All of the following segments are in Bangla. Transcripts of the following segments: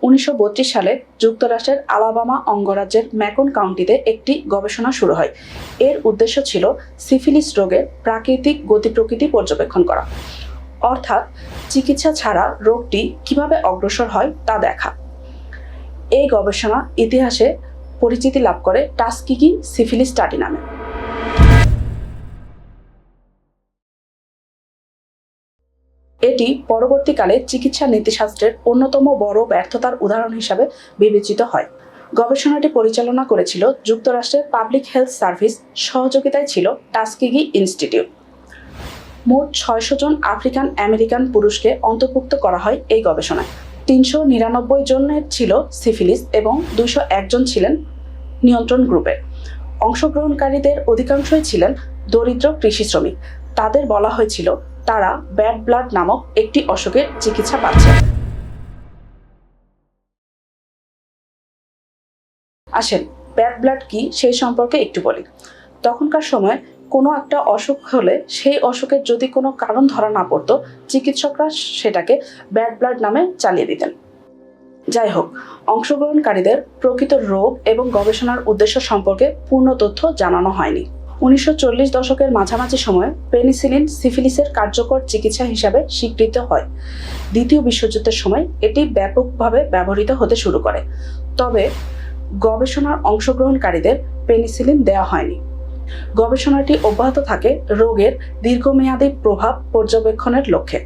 1932 সালে যুক্তরাষ্ট্রের আলাবামা অঙ্গরাজ্যের ম্যাকন কাউন্টিতে একটি গবেষণা শুরু হয়। এর উদ্দেশ্য ছিল সিফিলিস রোগের প্রাকৃতিক গতি-প্রকৃতি পর্যবেক্ষণ করা, অর্থাৎ চিকিৎসা ছাড়া রোগটি কিভাবে অগ্রসর হয় তা দেখা। এই গবেষণা ইতিহাসে পরিচিতি লাভ করে টাস্কিগি সিফিলিস স্টাডি নামে। এটি পরবর্তীকালে চিকিৎসা নীতিশাস্ত্রের অন্যতম বড় ব্যর্থতার উদাহরণ হিসাবে বিবেচিত হয়। গবেষণাটি পরিচালনা করেছিল যুক্তরাষ্ট্রের পাবলিক হেলথ সার্ভিস, সহযোগিতায় ছিল টাস্কিগি ইনস্টিটিউট। মোট 600 জন আফ্রিকান আমেরিকান পুরুষকে অন্তর্ভুক্ত করা হয় এই গবেষণায়। 399 জনের ছিল সিফিলিস এবং 201 জন ছিলেন নিয়ন্ত্রণ গ্রুপে। অংশগ্রহণকারীদের অধিকাংশই ছিলেন দরিদ্র কৃষি শ্রমিক। তাদের বলা হয়েছিল তারা ব্যাড ব্লাড নামক একটি অসুখের চিকিৎসা পাচ্ছে। আসেন, ব্যাড ব্লাড কি সেই সম্পর্কে একটু বলি। তখনকার সময় কোনো একটা অসুখ হলে সেই অসুখের যদি কোনো কারণ ধরা না পড়তো, চিকিৎসকরা সেটাকে ব্যাড ব্লাড নামে চালিয়ে দিতেন। যাই হোক, অংশগ্রহণকারীদের প্রকৃত রোগ এবং গবেষণার উদ্দেশ্য সম্পর্কে পূর্ণ তথ্য জানানো হয়নি। 1940 দশকের মাঝামাঝি সময়ে পেনিসিলিন সিফিলিসের কার্যকর চিকিৎসা হিসাবে স্বীকৃত হয়। দ্বিতীয় বিশ্বযুদ্ধের সময় এটি ব্যাপকভাবে ব্যবহৃত হতে শুরু করে, তবে গবেষণার অংশগ্রহণকারীদের পেনিসিলিন দেওয়া হয়নি। গবেষণাটি অব্যাহত থাকে রোগের দীর্ঘমেয়াদী প্রভাব পর্যবেক্ষণের লক্ষ্যে।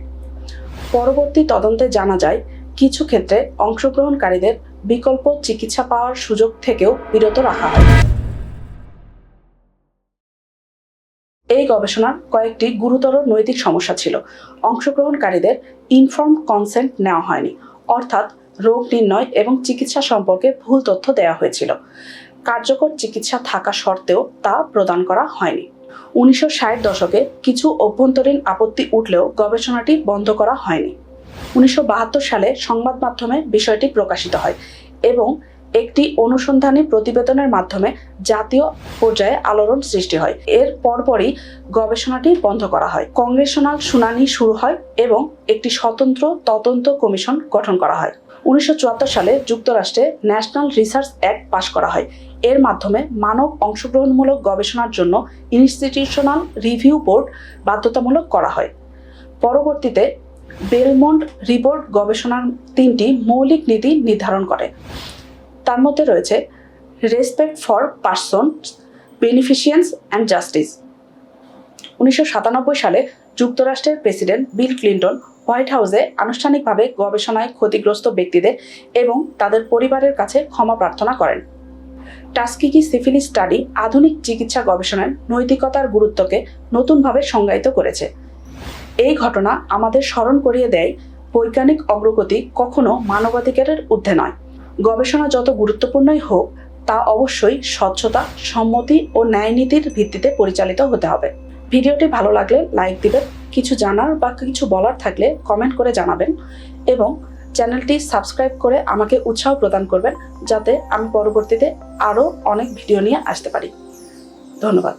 পরবর্তী তদন্তে জানা যায় কিছু ক্ষেত্রে অংশগ্রহণকারীদের বিকল্প চিকিৎসা পাওয়ার সুযোগ থেকেও বিরত রাখা হয়। এই গবেষণার কয়েকটি গুরুতর নৈতিক সমস্যা ছিল। অংশগ্রহণকারীদের ইনফর্মড কনসেন্ট নেওয়া হয়নি, অর্থাৎ রোগ নির্ণয় এবং চিকিৎসা সম্পর্কে ভুল তথ্য দেওয়া হয়েছিল। কার্যকর চিকিৎসা থাকা সত্ত্বেও তা প্রদান করা হয়নি। 1960 দশকে কিছু অভ্যন্তরীণ আপত্তি উঠলেও গবেষণাটি বন্ধ করা হয়নি। 1972 সালে সংবাদ মাধ্যমে বিষয়টি প্রকাশিত হয় এবং একটি অনুসন্ধানী প্রতিবেদনের মাধ্যমে জাতীয় পর্যায়ে আলোড়ন সৃষ্টি হয়। এর পরপরই গবেষণাটি বন্ধ করা হয়। কংগ্রেশনাল শুনানি শুরু হয় এবং একটি স্বতন্ত্র তদন্ত কমিশন গঠন করা হয়। 1974 সালে যুক্তরাষ্ট্রে ন্যাশনাল রিসার্চ অ্যাক্ট পাশ করা হয়। এর মাধ্যমে মানব অংশগ্রহণমূলক গবেষণার জন্য ইনস্টিটিউশনাল রিভিউ বোর্ড বাধ্যতামূলক করা হয়। পরবর্তীতে বেলমন্ট রিপোর্ট গবেষণার 3টি মৌলিক নীতি নির্ধারণ করে। তার মধ্যে রয়েছে respect for persons, beneficence and justice. 1997 সালে যুক্তরাষ্ট্রের প্রেসিডেন্ট বিল ক্লিন্টন হোয়াইট হাউসে আনুষ্ঠানিকভাবে গবেষণায় ক্ষতিগ্রস্ত ব্যক্তিদের এবং তাদের পরিবারের কাছে ক্ষমা প্রার্থনা করেন। টাস্কিগি সিফিলিস স্টাডি আধুনিক চিকিৎসা গবেষণার নৈতিকতার গুরুত্বকে নতুনভাবে সংজ্ঞায়িত করেছে। এই ঘটনা আমাদের স্মরণ করিয়ে দেয় বৈজ্ঞানিক অগ্রগতি কখনো মানবাধিকারের ঊর্ধ্বে নয়। গবেষণা যত গুরুত্বপূর্ণই হোক, তা অবশ্যই স্বচ্ছতা, সম্মতি ও ন্যায়নীতির ভিত্তিতে পরিচালিত হতে হবে। ভিডিওটি ভালো লাগলে লাইক দিবেন, কিছু জানার বা কিছু বলার থাকলে কমেন্ট করে জানাবেন এবং চ্যানেলটি সাবস্ক্রাইব করে আমাকে উৎসাহ প্রদান করবেন, যাতে আমি পরবর্তীতে আরও অনেক ভিডিও নিয়ে আসতে পারি। ধন্যবাদ।